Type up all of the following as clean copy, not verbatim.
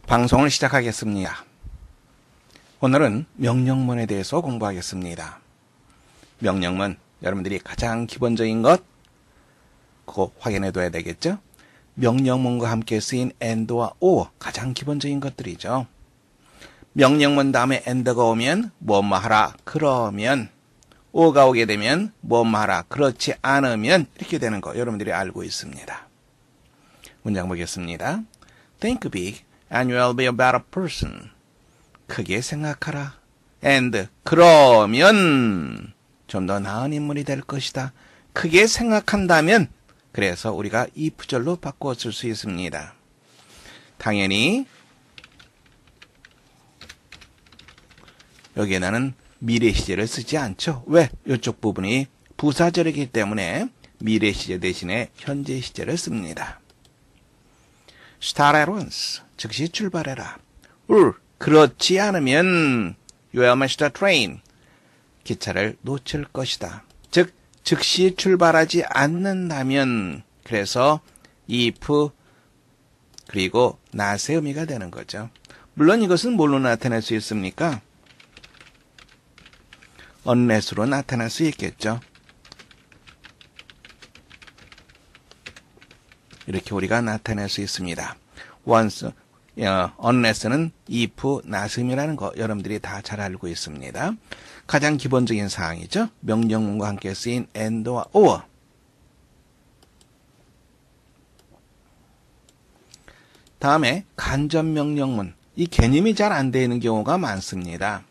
방송을 시작하겠습니다. 오늘은 명령문에 대해서 공부하겠습니다. 명령문, 여러분들이 가장 기본적인 것 그거 확인해 둬야 되겠죠? 명령문과 함께 쓰인 and와 or, 가장 기본적인 것들이죠. 명령문 다음에 and가 오면 뭐뭐 하라, 그러면, or가 오게 되면 뭐뭐 하라, 그렇지 않으면, 이렇게 되는 거 여러분들이 알고 있습니다. 문장 보겠습니다. Think big and you will be a better person. 크게 생각하라. and 그러면 좀 더 나은 인물이 될 것이다. 크게 생각한다면, 그래서 우리가 if절로 바꿔 쓸 수 있습니다. 당연히 여기에는 미래 시제를 쓰지 않죠. 왜? 이쪽 부분이 부사절이기 때문에 미래 시제 대신에 현재 시제를 씁니다. Start at once. 즉시 출발해라. or 그렇지 않으면 you will miss the train. 기차를 놓칠 것이다. 즉 즉시 출발하지 않는다면, 그래서 if 그리고 not의 의미가 되는 거죠. 물론 이것은 뭘로 나타낼 수 있습니까? unless로 나타날 수 있겠죠. 이렇게 우리가 나타낼 수 있습니다. once, unless는 if, not음이라는 거 여러분들이 다 잘 알고 있습니다. 가장 기본적인 사항이죠. 명령문과 함께 쓰인 and와 or. 다음에 간접명령문. 이 개념이 잘 안 되는 경우가 많습니다.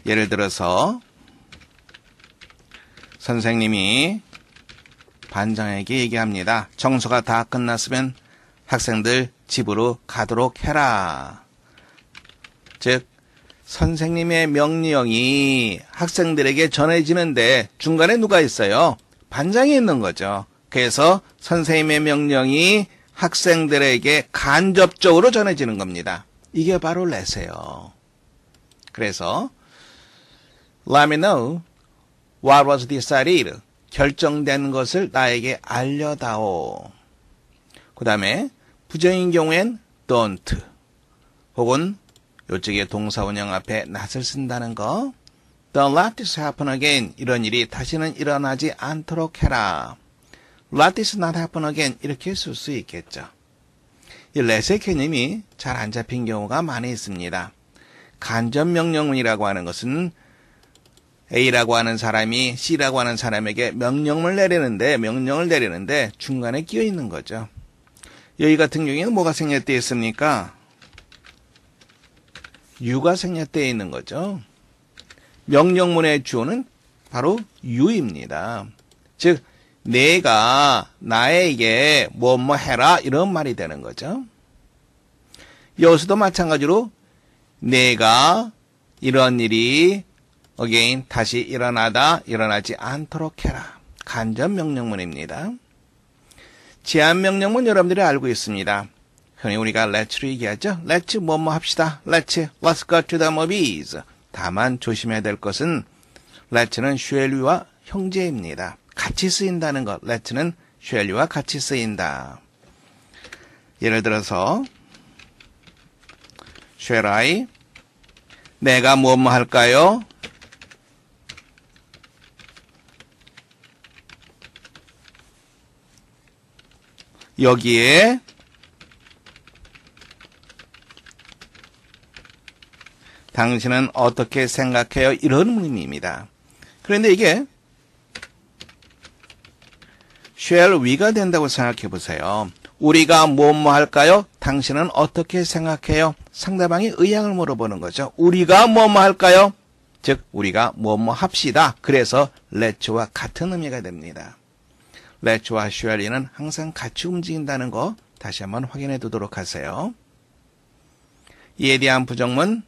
예를 들어서 선생님이 반장에게 얘기합니다. 청소가 다 끝났으면 학생들 집으로 가도록 해라. 즉 선생님의 명령이 학생들에게 전해지는데 중간에 누가 있어요? 반장이 있는 거죠. 그래서 선생님의 명령이 학생들에게 간접적으로 전해지는 겁니다. 이게 바로 let이에요. 그래서 Let me know what was decided. 결정된 것을 나에게 알려다오. 그 다음에 부정인 경우엔 don't 혹은 이쪽에 동사원형 앞에 not을 쓴다는 거. Don't let this happen again. 이런 일이 다시는 일어나지 않도록 해라. Let this not happen again. 이렇게 쓸 수 있겠죠. 이 let의 개념이 잘 안 잡힌 경우가 많이 있습니다. 간접명령문이라고 하는 것은 A라고 하는 사람이 C라고 하는 사람에게 명령을 내리는데 중간에 끼어 있는 거죠. 여기 같은 경우에는 뭐가 생략되어 있습니까? you가 생략되어 있는 거죠. 명령문의 주어는 바로 you입니다. 즉 내가 나에게 뭐뭐 해라 이런 말이 되는 거죠. 여기서도 마찬가지로 내가 이런 일이 again 다시 일어나지 않도록 해라. 간접명령문입니다. 제한명령문 여러분들이 알고 있습니다. 흔히 우리가 let'로 얘기하죠. let's 뭐뭐 합시다. let's go to the movies. 다만 조심해야 될 것은 let'는 shall와 형제입니다. 같이 쓰인다는 것. let'는 shall와 같이 쓰인다. 예를 들어서 shall I? 내가 뭐뭐 할까요? 여기에 당신은 어떻게 생각해요? 이런 의미입니다. 그런데 이게 shall we가 된다고 생각해 보세요. 우리가 뭐뭐 할까요? 당신은 어떻게 생각해요? 상대방이 의향을 물어보는 거죠. 우리가 뭐뭐 할까요? 즉 우리가 뭐뭐 합시다. 그래서 let'와 같은 의미가 됩니다. let'와 shall이는 항상 같이 움직인다는 거 다시 한번 확인해 두도록 하세요. 이에 대한 부정문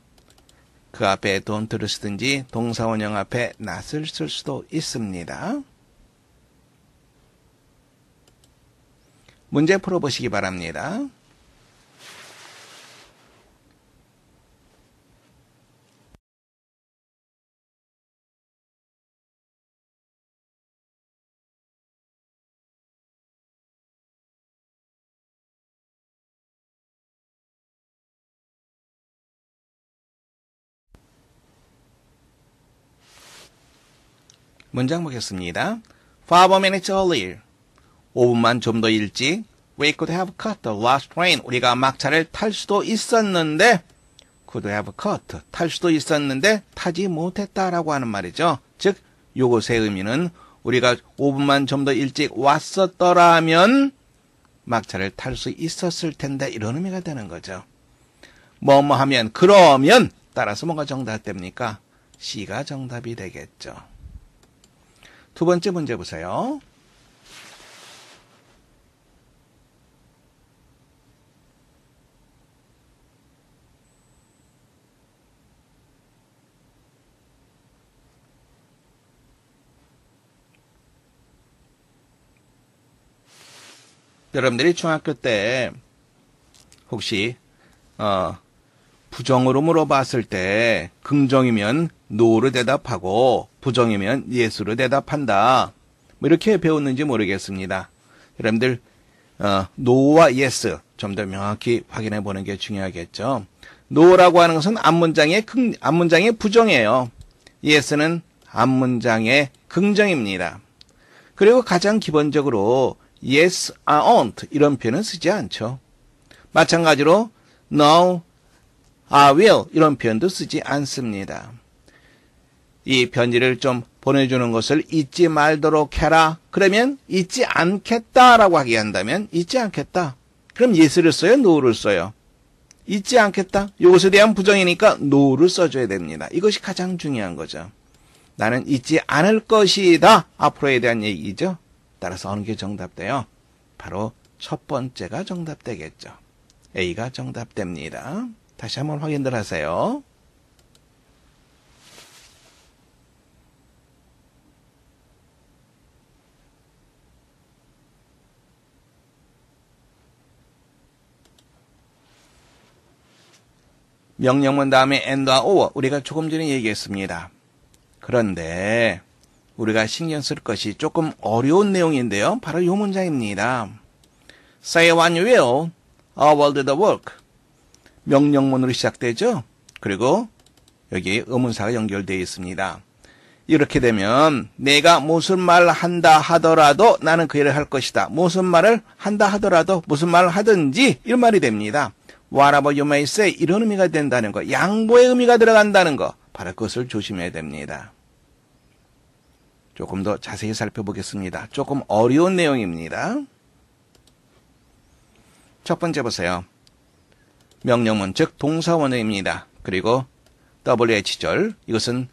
그 앞에 don't를 쓰든지 동사원형 앞에 not을 쓸 수도 있습니다. 문제 풀어보시기 바랍니다. 문장 보겠습니다. 5 minutes earlier. 5분만 좀 더 일찍. We could have caught the last train. 우리가 막차를 탈 수도 있었는데, could have caught. 탈 수도 있었는데, 타지 못했다라고 하는 말이죠. 즉, 요것의 의미는 우리가 5분만 좀 더 일찍 왔었더라면, 막차를 탈 수 있었을 텐데, 이런 의미가 되는 거죠. 뭐뭐 하면, 그러면, 따라서 뭐가 정답됩니까? C가 정답이 되겠죠. 두 번째 문제 보세요. 여러분들이 중학교 때 혹시 부정으로 물어봤을 때 긍정이면 no로 대답하고 부정이면 yes로 대답한다. 뭐 이렇게 배웠는지 모르겠습니다. 여러분들 no와 yes 좀 더 명확히 확인해 보는 게 중요하겠죠. no라고 하는 것은 앞문장의 부정이에요. yes는 앞문장의 긍정입니다. 그리고 가장 기본적으로 yes, I won't 이런 표현은 쓰지 않죠. 마찬가지로 no, I will 이런 표현도 쓰지 않습니다. 이 편지를 좀 보내주는 것을 잊지 말도록 해라. 그러면 잊지 않겠다라고 하게 한다면 잊지 않겠다. 그럼 yes를 써요? no를 써요? 잊지 않겠다. 이것에 대한 부정이니까 no를 써줘야 됩니다. 이것이 가장 중요한 거죠. 나는 잊지 않을 것이다. 앞으로에 대한 얘기죠. 따라서 어느 게 정답돼요? 바로 첫 번째가 정답되겠죠. A가 정답됩니다. 다시 한번 확인들 하세요. 명령문 다음에 and와 or 우리가 조금 전에 얘기했습니다. 그런데 우리가 신경 쓸 것이 조금 어려운 내용인데요. 바로 이 문장입니다. Say when you will, I will do the work. 명령문으로 시작되죠. 그리고 여기 의문사가 연결되어 있습니다. 이렇게 되면 내가 무슨 말을 한다 하더라도 나는 그 일을 할 것이다. 무슨 말을 한다 하더라도 무슨 말을 하든지 이런 말이 됩니다. Whatever you may say 이런 의미가 된다는 거. 양보의 의미가 들어간다는 거. 바로 그것을 조심해야 됩니다. 조금 더 자세히 살펴보겠습니다. 조금 어려운 내용입니다. 첫 번째 보세요. 명령문, 즉 동사원어입니다. 그리고 WH절, 이것은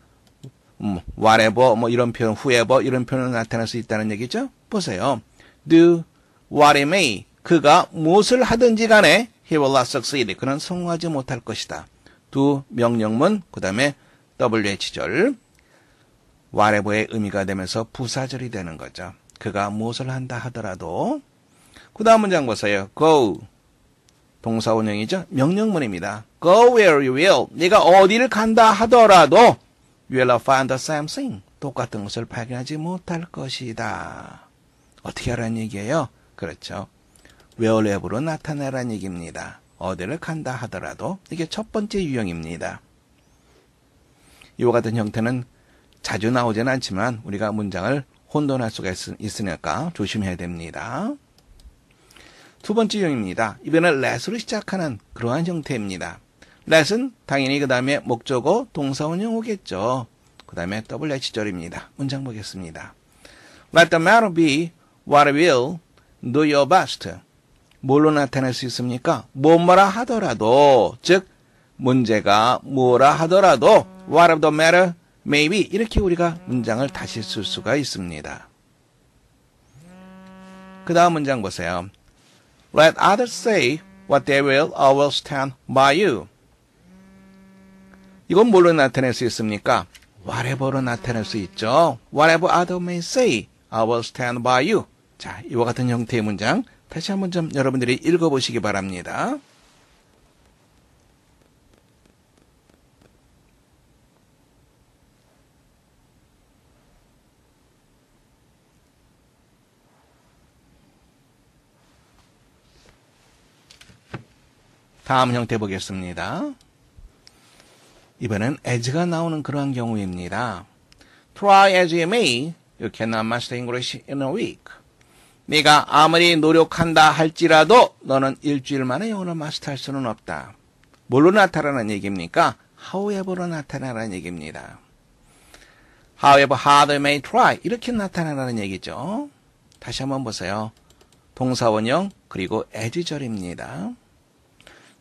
whatever, 뭐 이런 표현, whoever 이런 표현으로 나타날 수 있다는 얘기죠. 보세요. Do what he may, 그가 무엇을 하든지 간에 he will not succeed, 그는 성공하지 못할 것이다. do 명령문, 그 다음에 WH절, whatever의 의미가 되면서 부사절이 되는 거죠. 그가 무엇을 한다 하더라도. 그 다음 문장 보세요. go. 동사원형이죠. 명령문입니다. go where you will. 네가 어디를 간다 하더라도 you will find the same thing. 똑같은 것을 발견하지 못할 것이다. 어떻게 하라는 얘기예요? 그렇죠. where live로 나타내라는 얘기입니다. 어디를 간다 하더라도. 이게 첫 번째 유형입니다. 이와 같은 형태는 자주 나오지는 않지만 우리가 문장을 혼돈할 수가 있으니까 조심해야 됩니다. 두 번째 유형입니다. 이번엔 let으로 시작하는 그러한 형태입니다. let은 당연히 그 다음에 목적어 동사원형 오겠죠. 그 다음에 WH절입니다. 문장 보겠습니다. Let the matter be what it will, do your best. 뭘로 나타낼 수 있습니까? 뭐뭐라 하더라도, 즉 문제가 뭐라 하더라도 what of the matter maybe 이렇게 우리가 문장을 다시 쓸 수가 있습니다. 그 다음 문장 보세요. Let others say what they will, I will stand by you. 이건 뭘로 나타낼 수 있습니까? whatever로 나타낼 수 있죠. Whatever others may say, I will stand by you. 자, 이와 같은 형태의 문장 다시 한번 좀 여러분들이 읽어보시기 바랍니다. 다음 형태 보겠습니다. 이번엔 as가 나오는 그러한 경우입니다. Try as you may, you cannot master English in a week. 네가 아무리 노력한다 할지라도 너는 일주일 만에 영어를 마스터할 수는 없다. 뭘로 나타나는 얘기입니까? However로 나타나는 얘기입니다. However hard you may try. 이렇게 나타나는 얘기죠. 다시 한번 보세요. 동사원형 그리고 as절입니다.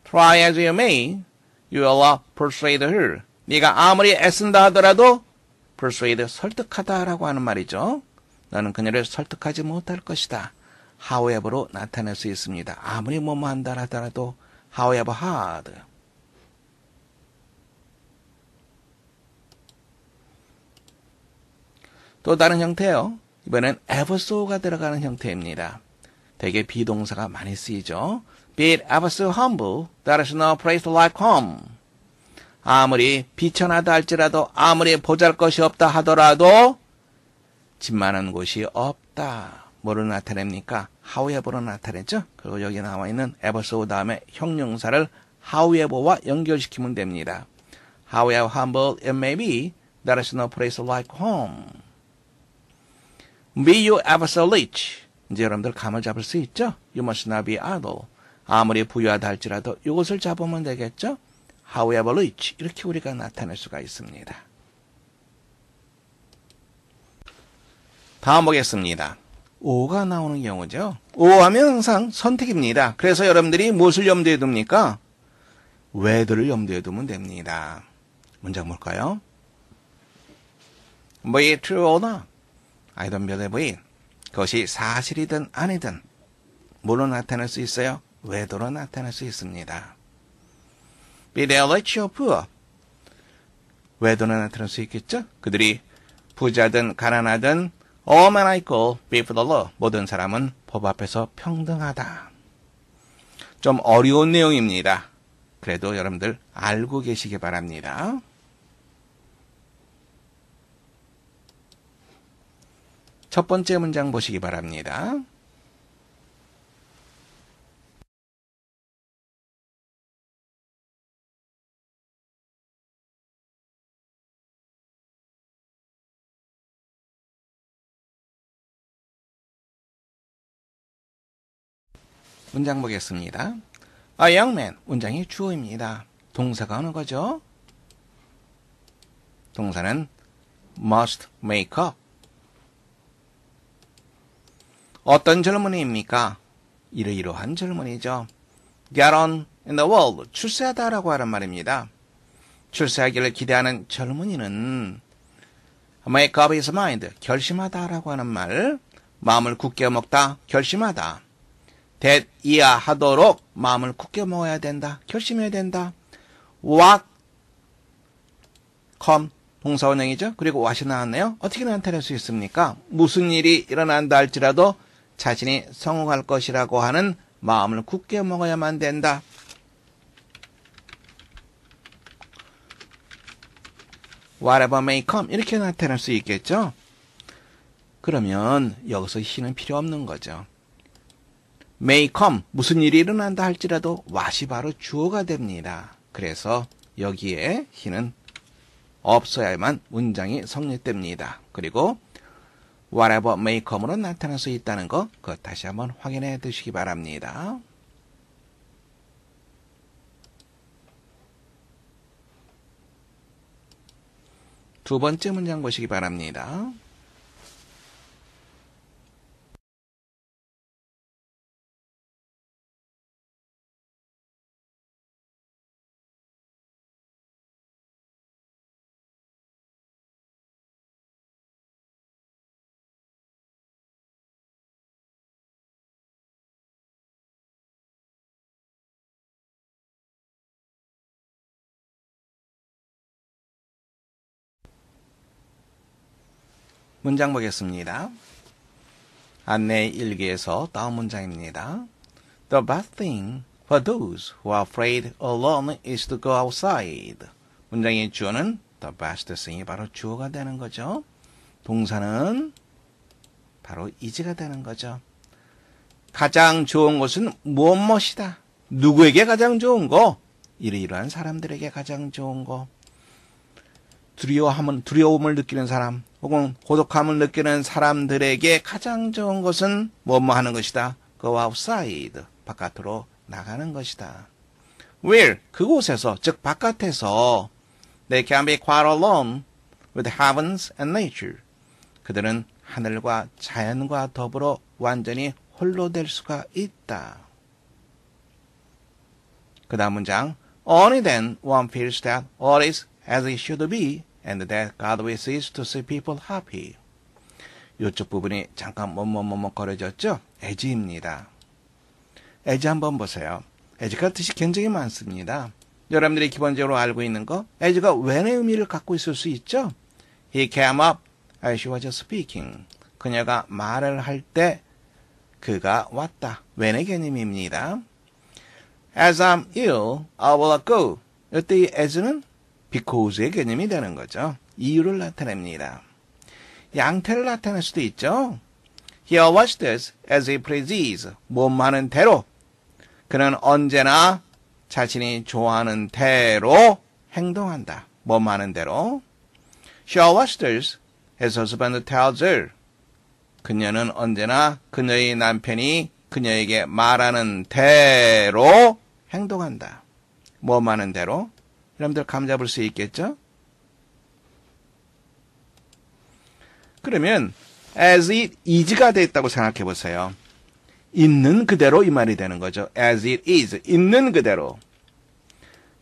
Try as you may, you will persuade her. 네가 아무리 애쓴다 하더라도 persuade, 설득하다라고 하는 말이죠. 너는 그녀를 설득하지 못할 것이다. However로 나타낼 수 있습니다. 아무리 뭐뭐 한다 하더라도 however hard. 또 다른 형태요. 이번엔 ever so가 들어가는 형태입니다. 대개 비동사가 많이 쓰이죠. Be it ever so humble, there is no place like home. 아무리 비천하다 할지라도 아무리 보잘것이 없다 하더라도 집 많은 곳이 없다. 뭐를 나타냅니까? however로 나타냈죠. 그리고 여기 나와 있는 ever so 다음에 형용사를 however와 연결시키면 됩니다. However humble it may be, there is no place like home. Be you ever so rich. 이제 여러분들 감을 잡을 수 있죠? You must not be idle. 아무리 부유하다 할지라도 이것을 잡으면 되겠죠? However rich. 이렇게 우리가 나타낼 수가 있습니다. 다음 보겠습니다. O가 나오는 경우죠. O 하면 항상 선택입니다. 그래서 여러분들이 무엇을 염두에 둡니까? whether를 염두에 두면 됩니다. 문장 볼까요? Be it true or not. I don't believe it. 그것이 사실이든 아니든 뭘로 나타낼 수 있어요? whether로 나타낼 수 있습니다. Be they rich or poor. whether로 나타낼 수 있겠죠? 그들이 부자든 가난하든 all men are equal before the law. 모든 사람은 법 앞에서 평등하다. 좀 어려운 내용입니다. 그래도 여러분들 알고 계시기 바랍니다. 첫 번째 문장 보시기 바랍니다. 문장 보겠습니다. A young man, 문장이 주어입니다. 동사가 어느 거죠? 동사는 must make up. 어떤 젊은이입니까? 이러이러한 젊은이죠. Get on in the world, 출세하다라고 하는 말입니다. 출세하기를 기대하는 젊은이는 make up his mind, 결심하다라고 하는 말, 마음을 굳게 먹다, 결심하다. that 이하하도록 마음을 굳게 먹어야 된다, 결심해야 된다. what, come, 동사원형이죠. 그리고 what이 나왔네요. 어떻게 나타낼 수 있습니까? 무슨 일이 일어난다 할지라도 자신이 성공할 것이라고 하는 마음을 굳게 먹어야만 된다. whatever may come 이렇게 나타낼 수 있겠죠. 그러면 여기서 he는 필요 없는 거죠. may come 무슨 일이 일어난다 할지라도 what이 바로 주어가 됩니다. 그래서 여기에 he는 없어야만 문장이 성립됩니다. 그리고 whatever may come으로 나타날 수 있다는 거 그것 다시 한번 확인해 두시기 바랍니다. 두 번째 문장 보시기 바랍니다. 문장 보겠습니다. 안내 일기에서 따온 문장입니다. The best thing for those who are afraid alone is to go outside. 문장의 주어는 the best thing이 바로 주어가 되는 거죠. 동사는 바로 is가 되는 거죠. 가장 좋은 것은 무엇이다. 누구에게 가장 좋은 거? 이러이러한 사람들에게 가장 좋은 거. 두려움을 느끼는 사람, 혹은 고독함을 느끼는 사람들에게 가장 좋은 것은 뭐뭐 하는 것이다. Go outside. 바깥으로 나가는 것이다. Where? 그곳에서, 즉 바깥에서 They can be quite alone with heavens and nature. 그들은 하늘과 자연과 더불어 완전히 홀로 될 수가 있다. 그 다음 문장 Only then one feels that all is as it should be and that God wishes to see people happy. 이쪽 부분이 잠깐 머뭇거려졌죠? as입니다. as 한번 보세요. as가 뜻이 굉장히 많습니다. 여러분들이 기본적으로 알고 있는 거 as가 when의 의미를 갖고 있을 수 있죠? He came up as she was speaking. 그녀가 말을 할 때 그가 왔다. when의 개념입니다. As I'm ill, I will go. 이때 as는 because의 개념이 되는 거죠. 이유를 나타냅니다. 양태를 나타낼 수도 있죠. He always does as he pleases. 몸하는 대로. 그는 언제나 자신이 좋아하는 대로 행동한다. 몸하는 대로. She always does as husband tells her. 그녀는 언제나 그녀의 남편이 그녀에게 말하는 대로 행동한다. 몸하는 대로. 여러분들 감 잡을 수 있겠죠? 그러면 as it is가 됐다고 생각해 보세요. 있는 그대로 이 말이 되는 거죠. as it is. 있는 그대로.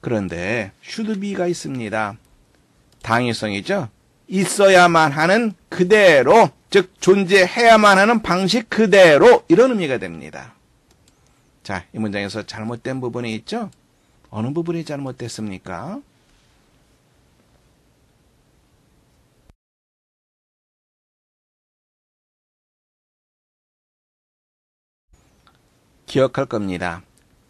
그런데 should be가 있습니다. 당위성이죠. 있어야만 하는 그대로, 즉 존재해야만 하는 방식 그대로 이런 의미가 됩니다. 자, 이 문장에서 잘못된 부분이 있죠? 어느 부분이 잘못됐습니까? 기억할 겁니다.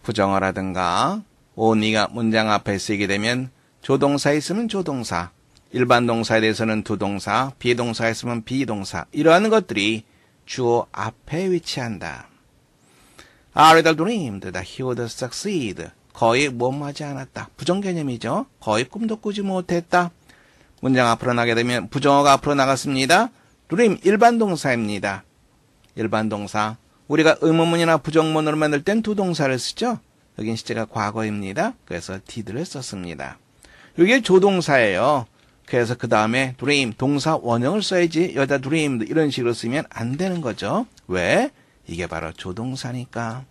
부정어라든가 only가 문장 앞에 쓰이게 되면 조동사 있으면 조동사, 일반 동사에 대해서는 두동사, 비동사 있으면 비동사, 이러한 것들이 주어 앞에 위치한다. I rather dreamed that he would succeed. 거의 못마지 않았다. 부정개념이죠. 거의 꿈도 꾸지 못했다. 문장 앞으로 나게 되면 부정어가 앞으로 나갔습니다. dream 일반 동사입니다. 일반 동사. 우리가 의문문이나 부정문으로 만들 땐 두 동사를 쓰죠. 여긴 시제가 과거입니다. 그래서 did를 썼습니다. 이게 조동사예요. 그래서 그 다음에 dream 동사 원형을 써야지 여기다 dreamed 이런 식으로 쓰면 안 되는 거죠. 왜? 이게 바로 조동사니까.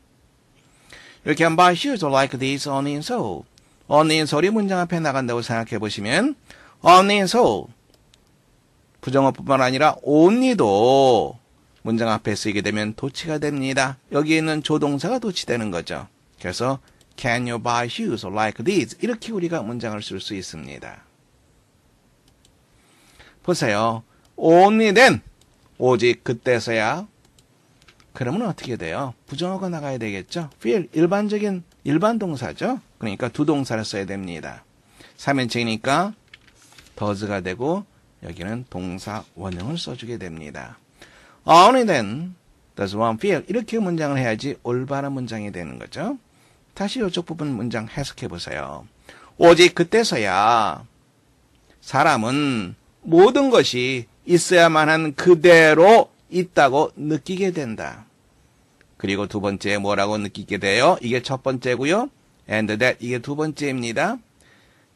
You can buy shoes like these only in Seoul. only in Seoul이 문장 앞에 나간다고 생각해 보시면 only in Seoul 부정어뿐만 아니라 only도 문장 앞에 쓰이게 되면 도치가 됩니다. 여기 있는 조동사가 도치되는 거죠. 그래서 can you buy shoes like these 이렇게 우리가 문장을 쓸 수 있습니다. 보세요. only then 오직 그때서야 그러면 어떻게 돼요? 부정어가 나가야 되겠죠? feel 일반적인 일반 동사죠. 그러니까 두 동사를 써야 됩니다. 3인칭이니까 does가 되고 여기는 동사 원형을 써주게 됩니다. Only then does one feel 이렇게 문장을 해야지 올바른 문장이 되는 거죠. 다시 이쪽 부분 문장 해석해 보세요. 오직 그때서야 사람은 모든 것이 있어야만 한 그대로 있다고 느끼게 된다. 그리고 두 번째 뭐라고 느끼게 돼요? 이게 첫 번째고요. And that 이게 두 번째입니다.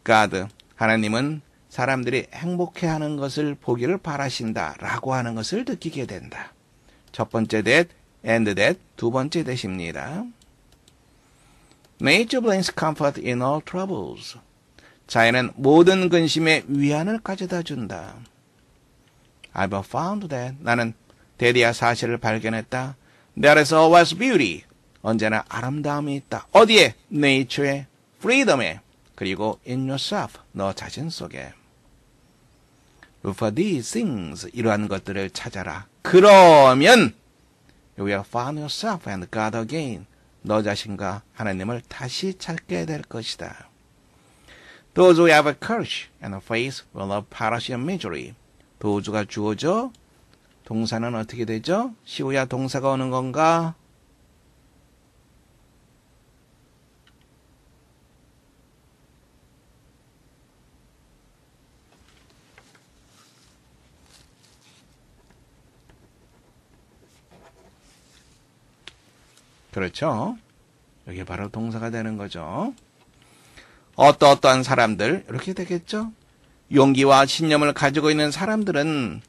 God 하나님은 사람들이 행복해하는 것을 보기를 바라신다 라고 하는 것을 느끼게 된다. 첫 번째 that, and that 두 번째 that입니다. Nature brings comfort in all troubles. 자연은 모든 근심에 위안을 가져다 준다. I've found that 나는 대리야 사실을 발견했다. There is always beauty. 언제나 아름다움이 있다. 어디에? Nature에, freedom에, 그리고 in yourself, 너 자신 속에. For these things, 이러한 것들을 찾아라. 그러면 you will find yourself and God again. 너 자신과 하나님을 다시 찾게 될 것이다. Those who have a courage and a faith will not perish immediately. 도주가 주어져. 동사는 어떻게 되죠? 시우야 동사가 오는 건가? 그렇죠? 여기 바로 동사가 되는 거죠. 어떠어떠한 사람들 이렇게 되겠죠. 용기와 신념을 가지고 있는 사람들은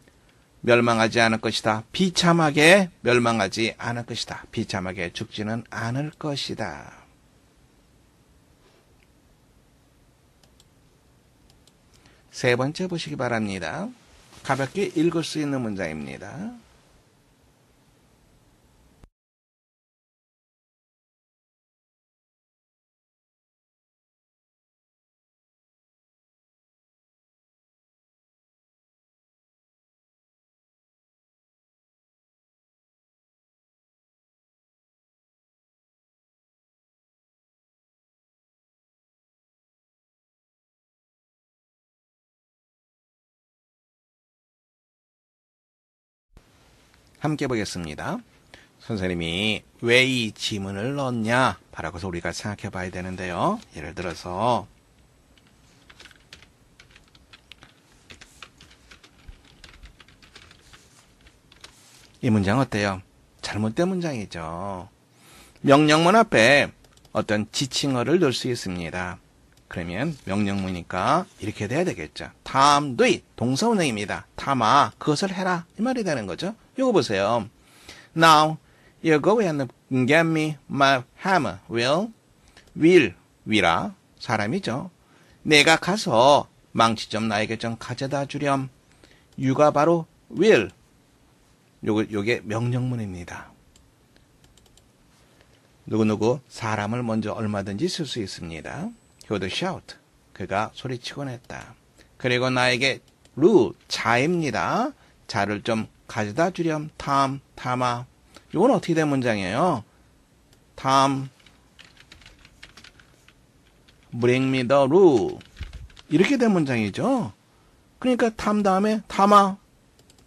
멸망하지 않을 것이다. 비참하게 멸망하지 않을 것이다. 비참하게 죽지는 않을 것이다. 세 번째 보시기 바랍니다. 가볍게 읽을 수 있는 문장입니다. 함께 보겠습니다. 선생님이 왜 이 지문을 넣었냐? 바라고서 우리가 생각해 봐야 되는데요. 예를 들어서 이 문장 어때요? 잘못된 문장이죠. 명령문 앞에 어떤 지칭어를 넣을 수 있습니다. 그러면 명령문이니까 이렇게 돼야 되겠죠. 탐, do it, 동사운행입니다. 탐아, 그것을 해라. 이 말이 되는 거죠. 이거 보세요. Now, you go and get me my hammer. will이라 사람이죠. 내가 가서 망치 좀 나에게 좀 가져다 주렴. you가 바로 will. 요게 명령문입니다. 누구누구 사람을 먼저 얼마든지 쓸 수 있습니다. He would shout. 그가 소리치곤 했다. 그리고 나에게 자입니다. 자를 좀 가져다 주렴. 탐아. 이건 어떻게 된 문장이에요? bring me the rule. 이렇게 된 문장이죠. 그러니까 탐 다음에 탐아.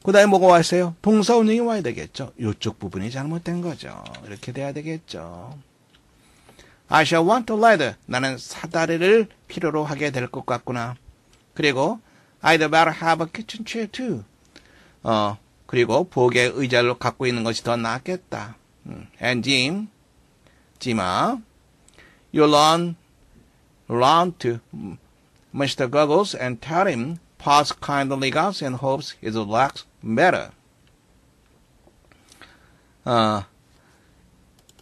그 다음에 뭐가 왔어요? 동사 운영이 와야 되겠죠. 이쪽 부분이 잘못된 거죠. 이렇게 돼야 되겠죠. I shall want a ladder. 나는 사다리를 필요로 하게 될 것 같구나. 그리고 I'd better have a kitchen chair too. 그리고 부엌에 의자를 갖고 있는 것이 더 낫겠다. And Jim아, you run to Mr. Goggles and tell him pass kind regards and hopes his luck's better.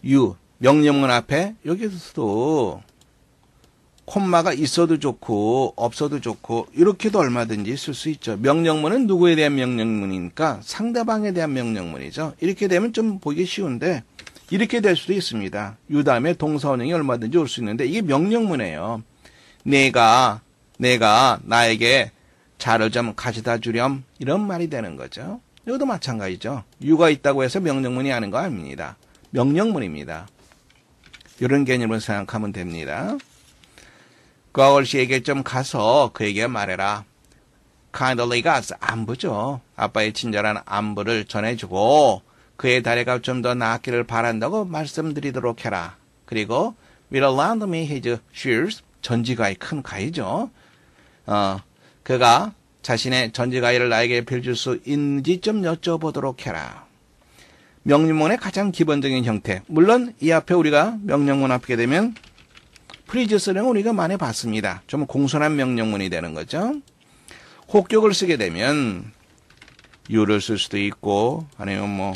you 명령문 앞에 여기서도 콤마가 있어도 좋고 없어도 좋고 이렇게도 얼마든지 쓸 수 있죠. 명령문은 누구에 대한 명령문이니까 상대방에 대한 명령문이죠. 이렇게 되면 좀 보기 쉬운데 이렇게 될 수도 있습니다. 유 다음에 동사원형이 얼마든지 올 수 있는데 이게 명령문이에요. 내가 나에게 자를 좀 가져다 주렴 이런 말이 되는 거죠. 이것도 마찬가지죠. 유가 있다고 해서 명령문이 아닌 거 아닙니다. 명령문입니다. 이런 개념을 생각하면 됩니다. 그 아저씨에게 좀 가서 그에게 말해라. kindly 가서 안부죠. 아빠의 친절한 안부를 전해주고 그의 다리가 좀 더 낫기를 바란다고 말씀드리도록 해라. 그리고 will lend me his shoes. 전지가위 큰 가위죠. 그가 자신의 전지가위를 나에게 빌줄 수 있는지 좀 여쭤보도록 해라. 명령문의 가장 기본적인 형태. 물론 이 앞에 우리가 명령문 앞에 되면 프리즈스는 우리가 많이 봤습니다. 좀 공손한 명령문이 되는 거죠. 혹격을 쓰게 되면 you를 쓸 수도 있고 아니면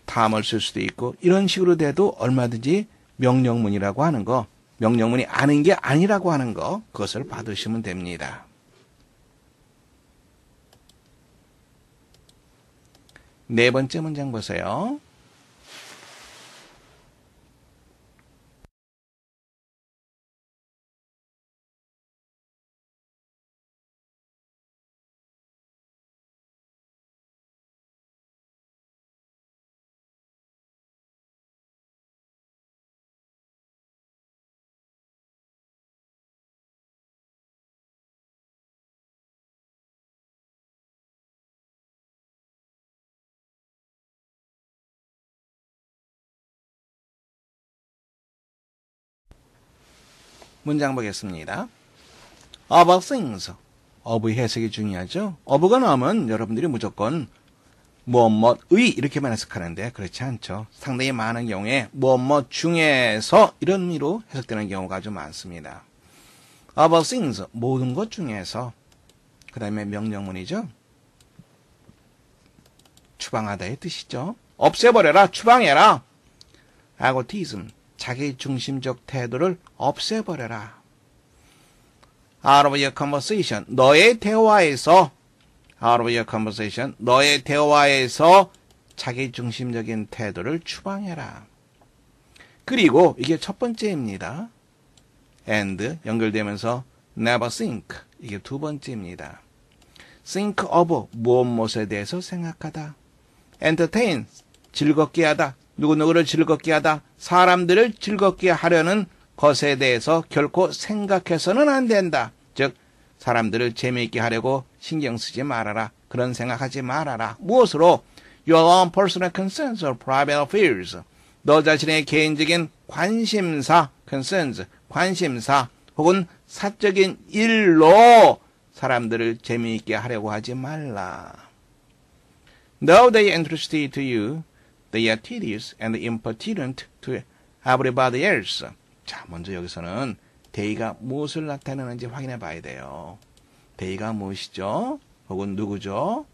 탐을 쓸 수도 있고 이런 식으로 돼도 얼마든지 명령문이라고 하는 거, 명령문이 아닌 게 아니라고 하는 거 그것을 받으시면 됩니다. 네 번째 문장 보세요. 문장 보겠습니다. of things. of의 해석이 중요하죠. of가 나오면 여러분들이 무조건 무엇무엇의 이렇게만 해석하는데 그렇지 않죠. 상당히 많은 경우에 무엇무엇 중에서 이런 의미로 해석되는 경우가 아주 많습니다. of all things, 모든 것 중에서. 그 다음에 명령문이죠. 추방하다의 뜻이죠. 없애버려라, 추방해라. egotism, 자기 중심적 태도를 없애버려라. out of your conversation, 너의 대화에서 out of your conversation, 너의 대화에서 자기 중심적인 태도를 추방해라. 그리고 이게 첫 번째입니다. and 연결되면서 never think, 이게 두 번째입니다. think of, 무엇에 대해서 생각하다. entertain, 즐겁게 하다. 누구누구를 즐겁게 하다. 사람들을 즐겁게 하려는 것에 대해서 결코 생각해서는 안 된다. 즉 사람들을 재미있게 하려고 신경 쓰지 말아라. 그런 생각하지 말아라. 무엇으로? Your own personal concerns or private affairs. 너 자신의 개인적인 관심사, concerns, 관심사 혹은 사적인 일로 사람들을 재미있게 하려고 하지 말라. Though they are interested to you, they are tedious and impertinent to everybody else. 자, 먼저 여기서는 they가 무엇을 나타내는지 확인해 봐야 돼요. they가 무엇이죠? 혹은 누구죠?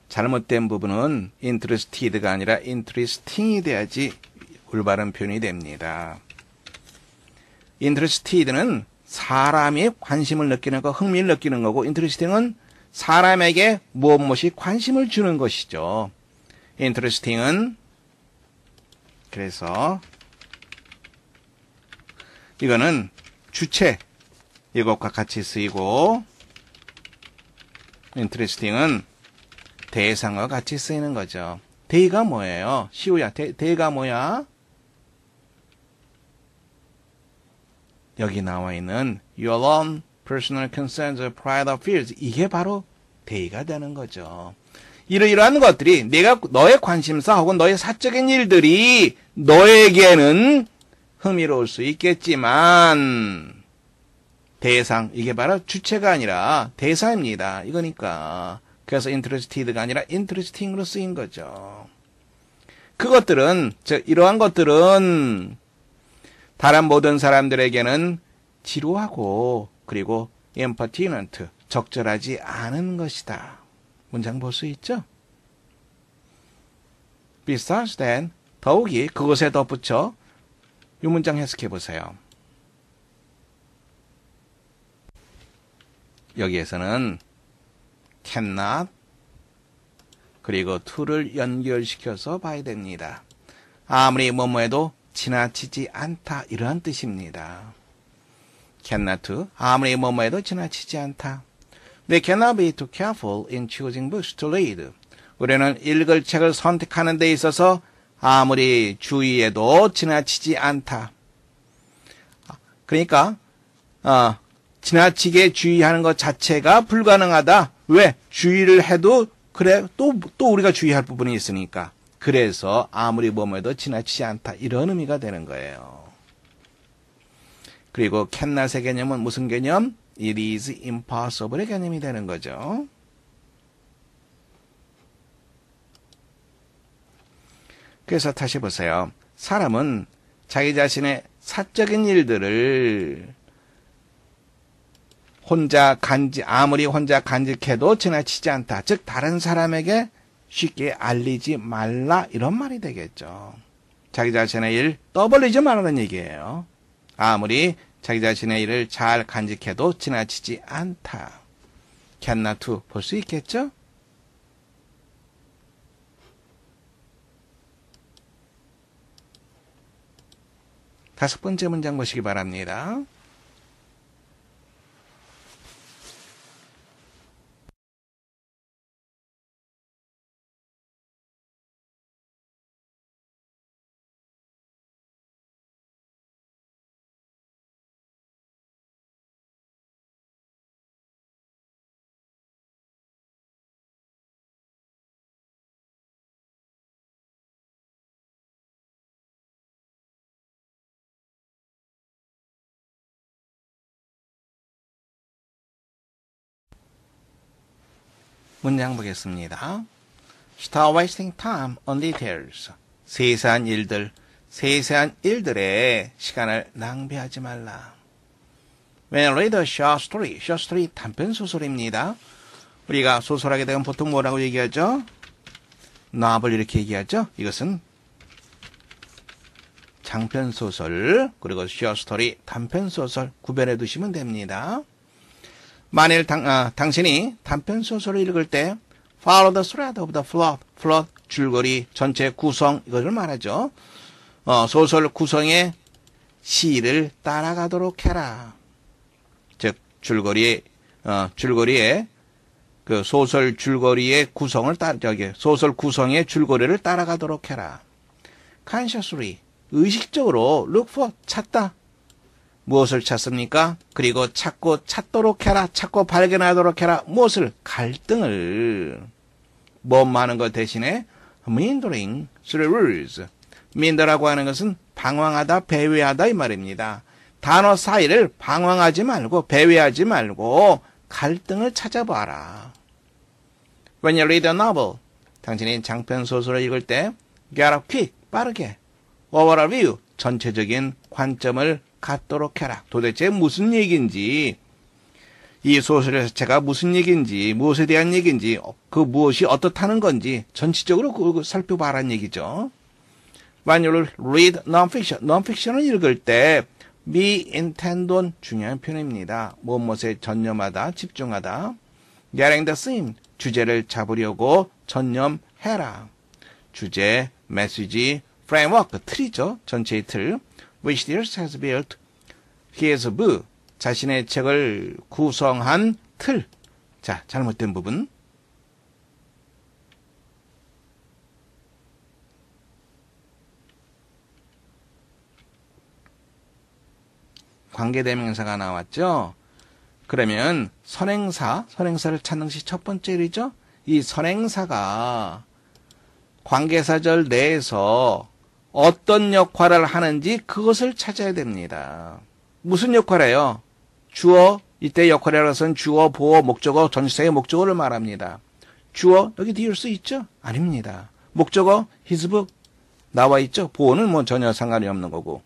잘못된 부분은 interested가 아니라 interesting이 돼야지 올바른 표현이 됩니다. interested는 사람이 관심을 느끼는 거, 흥미를 느끼는 거고, interesting은 사람에게 무엇이 관심을 주는 것이죠. interesting은 그래서 이거는 주체 이것과 같이 쓰이고, interesting은 대상과 같이 쓰이는 거죠. they가 뭐예요? 시우야, they가 뭐야? 여기 나와 있는 your own personal concerns or private affairs, 이게 바로 they가 되는 거죠. 이러이러한 것들이 너의 관심사 혹은 너의 사적인 일들이 너에게는 흥미로울 수 있겠지만 대상, 이게 바로 주체가 아니라 대사입니다. 이거니까. 그래서 interested가 아니라 interesting으로 쓰인 거죠. 그것들은, 이러한 것들은 다른 모든 사람들에게는 지루하고 그리고 impertinent, 적절하지 않은 것이다. 문장 볼 수 있죠? Besides then, 더욱이 그것에 덧붙여 이 문장 해석해 보세요. 여기에서는 cannot 그리고 to를 연결시켜서 봐야 됩니다. 아무리 뭐뭐해도 지나치지 않다, 이러한 뜻입니다. cannot to, 아무리 뭐뭐해도 지나치지 않다. We cannot be too careful in choosing books to read. 우리는 읽을 책을 선택하는 데 있어서 아무리 주의해도 지나치지 않다. 그러니까 지나치게 주의하는 것 자체가 불가능하다. 왜? 주의를 해도 그래 또 우리가 주의할 부분이 있으니까. 그래서 아무리 뭐뭐해도 지나치지 않다. 이런 의미가 되는 거예요. 그리고 cannot의 개념은 무슨 개념? It is impossible의 개념이 되는 거죠. 그래서 다시 보세요. 사람은 자기 자신의 사적인 일들을 아무리 혼자 간직해도 지나치지 않다. 즉 다른 사람에게 쉽게 알리지 말라, 이런 말이 되겠죠. 자기 자신의 일 떠벌리지 말라는 얘기예요. 아무리 자기 자신의 일을 잘 간직해도 지나치지 않다. cannot to 볼 수 있겠죠? 다섯 번째 문장 보시기 바랍니다. 문장 보겠습니다. Stop wasting time on details. 세세한 일들에 시간을 낭비하지 말라. When read a short story 단편 소설입니다. 우리가 소설하게 되면 보통 뭐라고 얘기하죠? novel 이렇게 얘기하죠? 이것은 장편 소설, 그리고 short story 단편 소설 구별해 두시면 됩니다. 만일 당신이 단편 소설을 읽을 때 follow the thread of the plot, 줄거리, 전체 구성 이것을 말하죠. 소설 구성의 시를 따라가도록 해라. 즉 줄거리의 그 소설 줄거리의 구성을 소설 구성의 줄거리를 따라가도록 해라. consciously 의식적으로 look for 찾다. 무엇을 찾습니까? 그리고 찾도록 해라. 찾고 발견하도록 해라. 무엇을? 갈등을. 많은 것 대신에 meandering through words. meander라고 하는 것은 방황하다, 배회하다 이 말입니다. 단어 사이를 방황하지 말고 배회하지 말고 갈등을 찾아봐라. When you read a novel, 당신이 장편 소설을 읽을 때 get up quick, 빠르게 overview, 전체적인 관점을 갖도록 해라. 도대체 무슨 얘기인지, 이 소설의 자체가 무슨 얘기인지, 무엇에 대한 얘기인지, 그 무엇이 어떻다는 건지 전체적으로 살펴봐라는 얘기죠. When you read non-fiction을 읽을 때 be intent on 중요한 표현입니다. 무엇에 전념하다, 집중하다. getting the theme, 주제를 잡으려고 전념해라. 주제, 메시지, framework, 틀이죠. 전체의 틀. which Thiers has built his book, 자신의 책을 구성한 틀. 자, 잘못된 부분. 관계대명사가 나왔죠. 그러면 선행사를 찾는 것이 첫 번째 일이죠. 이 선행사가 관계사절 내에서 어떤 역할을 하는지 그것을 찾아야 됩니다. 무슨 역할이에요? 주어, 이때 역할이라는 것은 주어, 보어, 목적어, 전치사의 목적어를 말합니다. 주어, 여기 Thiers 있죠? 아닙니다. 목적어, his book 나와 있죠? 보어는 전혀 상관이 없는 거고.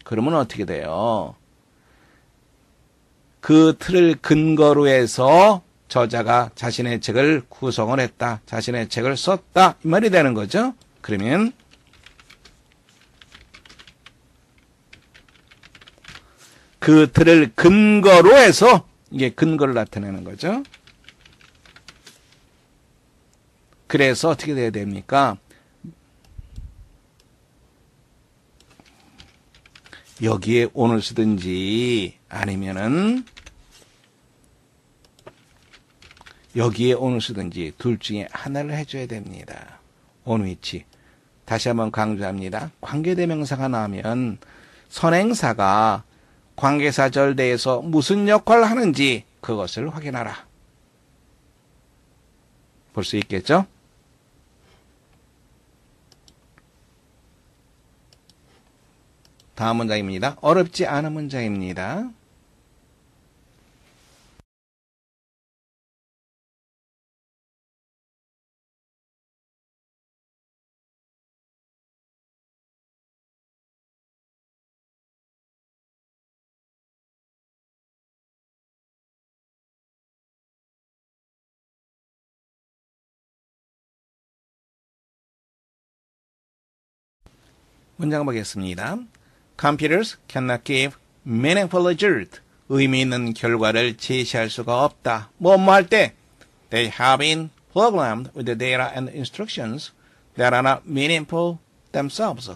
그러면 어떻게 돼요? 그 틀을 근거로 해서 저자가 자신의 책을 구성을 했다. 자신의 책을 썼다. 이 말이 되는 거죠. 그러면 그 틀을 근거로 해서 이게 근거를 나타내는 거죠. 그래서 어떻게 돼야 됩니까? 여기에 on을 쓰든지 아니면은 여기에 on을 쓰든지 둘 중에 하나를 해줘야 됩니다. on which. 다시 한번 강조합니다. 관계대명사가 나오면 선행사가 관계사절 내에서 무슨 역할을 하는지 그것을 확인하라. 볼 수 있겠죠? 다음 문장입니다. 어렵지 않은 문장입니다. 문장 보겠습니다. Computers cannot give meaningful result. 의미 있는 결과를 제시할 수가 없다. 할 때? They have been programmed with the data and instructions that are not meaningful themselves.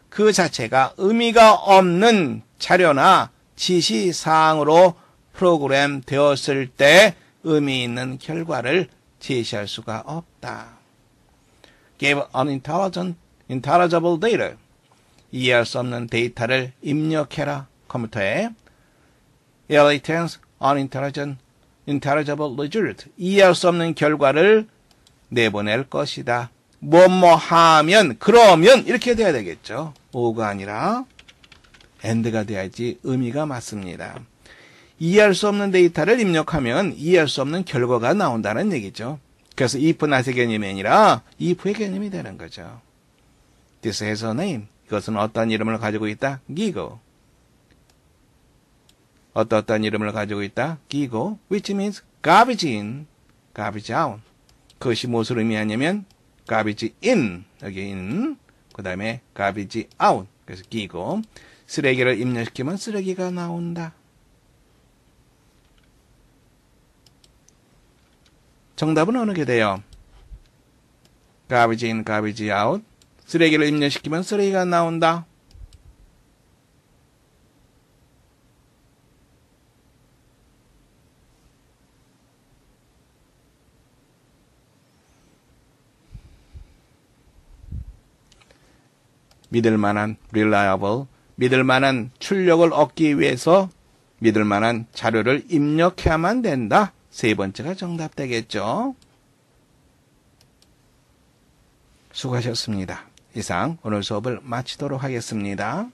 그 자체가 의미가 없는 자료나 지시사항으로 프로그램 되었을 때 의미 있는 결과를 제시할 수가 없다. Give unintelligible data. 이해할 수 없는 데이터를 입력해라. 컴퓨터에 Irritating, unintelligible result. 이해할 수 없는 결과를 내보낼 것이다. 하면, 그러면 이렇게 돼야 되겠죠. 오가 아니라 and가 돼야지 의미가 맞습니다. 이해할 수 없는 데이터를 입력하면 이해할 수 없는 결과가 나온다는 얘기죠. 그래서 if not의 개념이 아니라 if의 개념이 되는 거죠. This has a name. 이것은 어떤 이름을 가지고 있다? 기고. 어떤 이름을 가지고 있다? 기고. Which means garbage in, garbage out. 그것이 무엇을 의미하냐면 garbage in, 여기 in. 그 다음에 garbage out. 그래서 기고. 쓰레기를 입력시키면 쓰레기가 나온다. 정답은 어느 게 돼요? garbage in, garbage out. 쓰레기를 입력시키면 쓰레기가 나온다. 믿을만한 reliable, 믿을만한 출력을 얻기 위해서 믿을만한 자료를 입력해야만 된다. 세 번째가 정답 되겠죠. 수고하셨습니다. 이상 오늘 수업을 마치도록 하겠습니다.